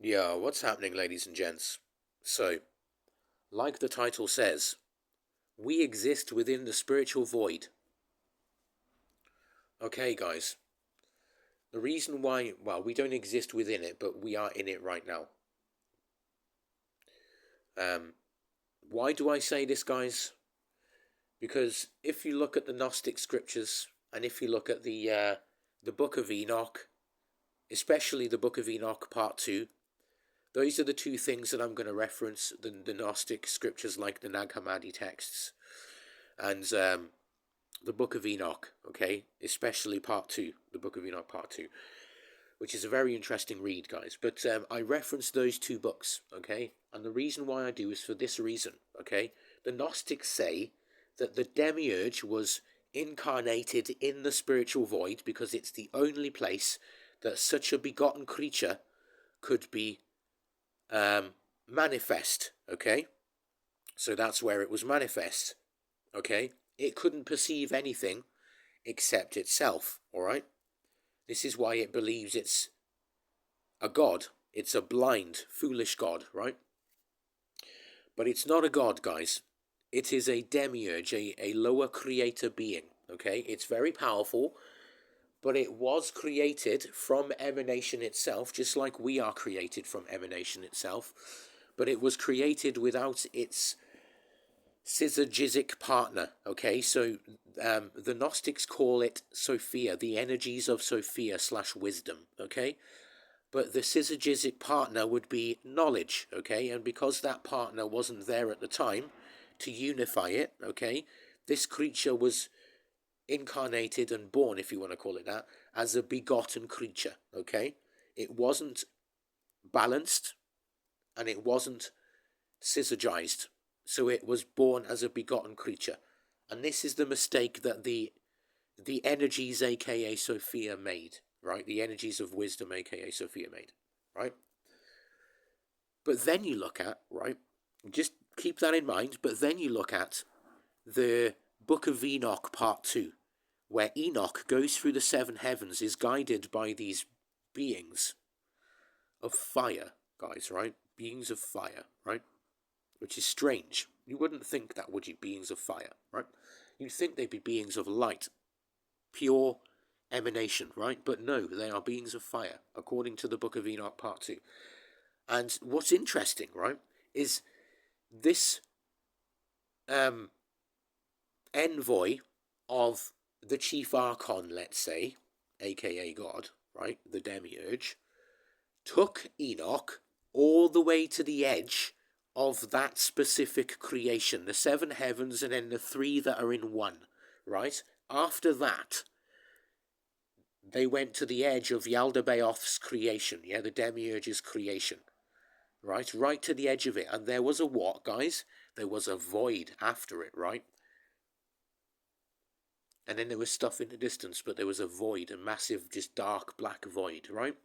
Yeah, what's happening, ladies and gents? So, like the title says, we exist within the spiritual void. Okay, guys. The reason why, well, we don't exist within it, but we are in it right now. Why do I say this, guys? Because if you look at the Gnostic scriptures, and if you look at the Book of Enoch, especially the Book of Enoch Part 2, those are the two things that I'm going to reference, the Gnostic scriptures like the Nag Hammadi texts, and the Book of Enoch, okay? Especially Part 2, the Book of Enoch Part 2, which is a very interesting read, guys. But I reference those two books, okay? And the reason why I do is for this reason, okay? The Gnostics say that the demiurge was incarnated in the spiritual void because it's the only place that such a begotten creature could be manifest, okay? So that's where it was manifest, okay? It couldn't perceive anything except itself, all right? This is why it believes it's a god. It's a blind, foolish god, right? But it's not a god, guys. It is a demiurge, a lower creator being, okay? It's very powerful, but it was created from emanation itself, just like we are created from emanation itself. But it was created without its syzygic partner, okay? So the Gnostics call it Sophia, the energies of Sophia / wisdom, okay? But the syzygic partner would be knowledge, okay? And because that partner wasn't there at the time to unify it, okay, this creature was incarnated and born, if you want to call it that, as a begotten creature, okay? It wasn't balanced and it wasn't syzygized, so it was born as a begotten creature. And this is the mistake that the energies, aka Sophia, made, right? The energies of wisdom, aka Sophia, made, right? But then you look at, right, just keep that in mind, but then you look at the Book of Enoch Part 2, where Enoch goes through the seven heavens, is guided by these beings of fire, guys, right? Beings of fire, right? Which is strange. You wouldn't think that, would you? Beings of fire, right? You'd think they'd be beings of light, pure emanation, right? But no, they are beings of fire, according to the Book of Enoch Part 2. And what's interesting, right, is this envoy of the chief archon, let's say, aka God, right, the demiurge, took Enoch all the way to the edge of that specific creation, the seven heavens and then the three that are in one, right? After that, they went to the edge of Yaldabaoth's creation, yeah, the demiurge's creation, right to the edge of it. And there was a what, guys? There was a void after it, right? And then there was stuff in the distance, but there was a void, a massive, just dark black void, right?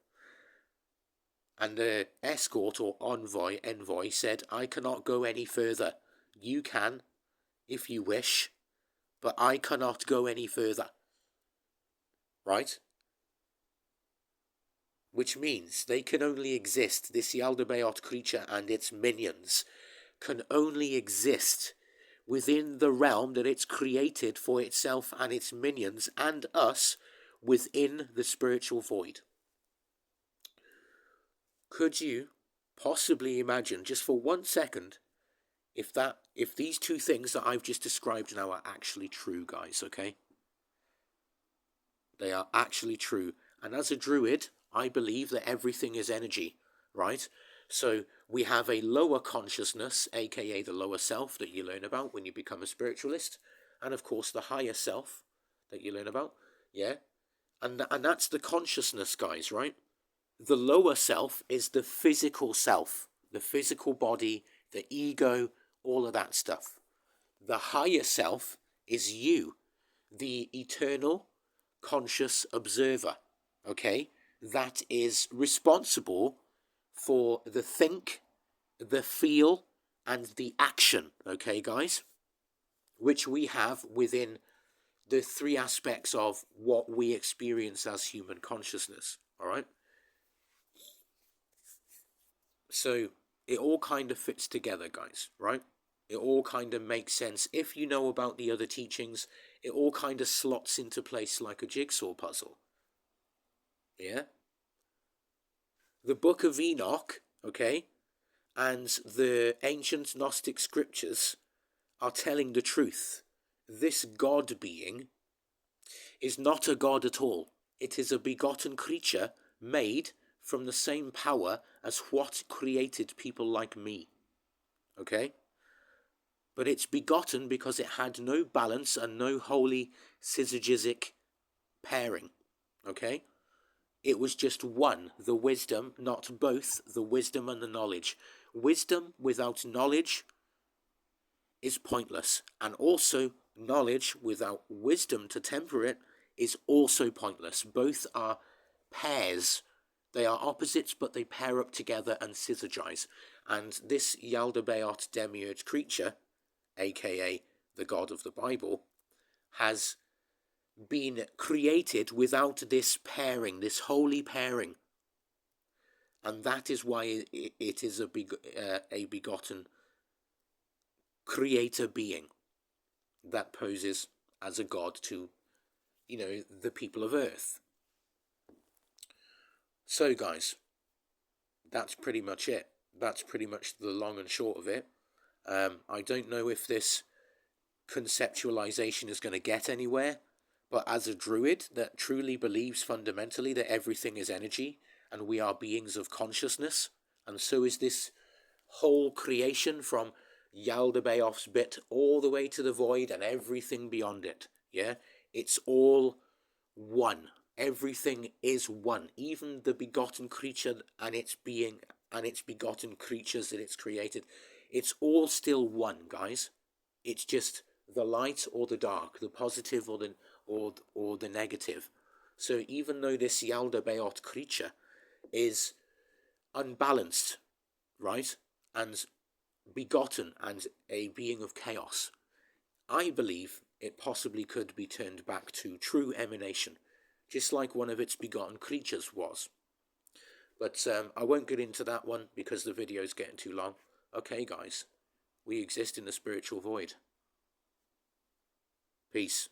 And the escort or envoy said, I cannot go any further. You can, if you wish, but I cannot go any further. Right? Which means they can only exist, this Yaldabaoth creature and its minions can only exist within the realm that it's created for itself and its minions and us within the spiritual void. Could you possibly imagine, just for 1 second, if these two things that I've just described now are actually true, guys, okay? They are actually true. And as a druid, I believe that everything is energy, right? So we have a lower consciousness, aka the lower self that you learn about when you become a spiritualist, and of course the higher self that you learn about, yeah? And that's the consciousness, guys, right? The lower self is the physical self, the physical body, the ego, all of that stuff. The higher self is you, the eternal conscious observer, okay? That is responsible for the think, the feel, and the action, okay, guys? Which we have within the three aspects of what we experience as human consciousness, all right? So it all kind of fits together, guys, right? It all kind of makes sense. If you know about the other teachings, it all kind of slots into place like a jigsaw puzzle. Yeah? The Book of Enoch, okay, and the ancient Gnostic scriptures are telling the truth. This God being is not a God at all. It is a begotten creature made from the same power as what created people like me. Okay? But it's begotten because it had no balance and no holy syzygitic pairing. Okay? It was just one, the wisdom, not both, the wisdom and the knowledge. Wisdom without knowledge is pointless. And also, knowledge without wisdom to temper it is also pointless. Both are pairs. They are opposites, but they pair up together and syzygize. And this Yaldabaoth demiurge creature, aka the God of the Bible, has been created without this pairing, this holy pairing. And that is why it is a begotten creator being that poses as a god to, the people of Earth. So, guys, that's pretty much it. That's pretty much the long and short of it. I don't know if this conceptualization is going to get anywhere, but as a druid that truly believes fundamentally that everything is energy and we are beings of consciousness, and so is this whole creation from Yaldabaoth's bit all the way to the void and everything beyond it. Yeah, it's all one. Everything is one. Even the begotten creature and its being and its begotten creatures that it's created, it's all still one, guys. It's just the light or the dark, the positive or the negative. So even though this Yaldabaoth creature is unbalanced, right, and begotten and a being of chaos, I believe it possibly could be turned back to true emanation, just like one of its begotten creatures was. But I won't get into that one because the video's getting too long. Okay, guys, we exist in the spiritual void. Peace.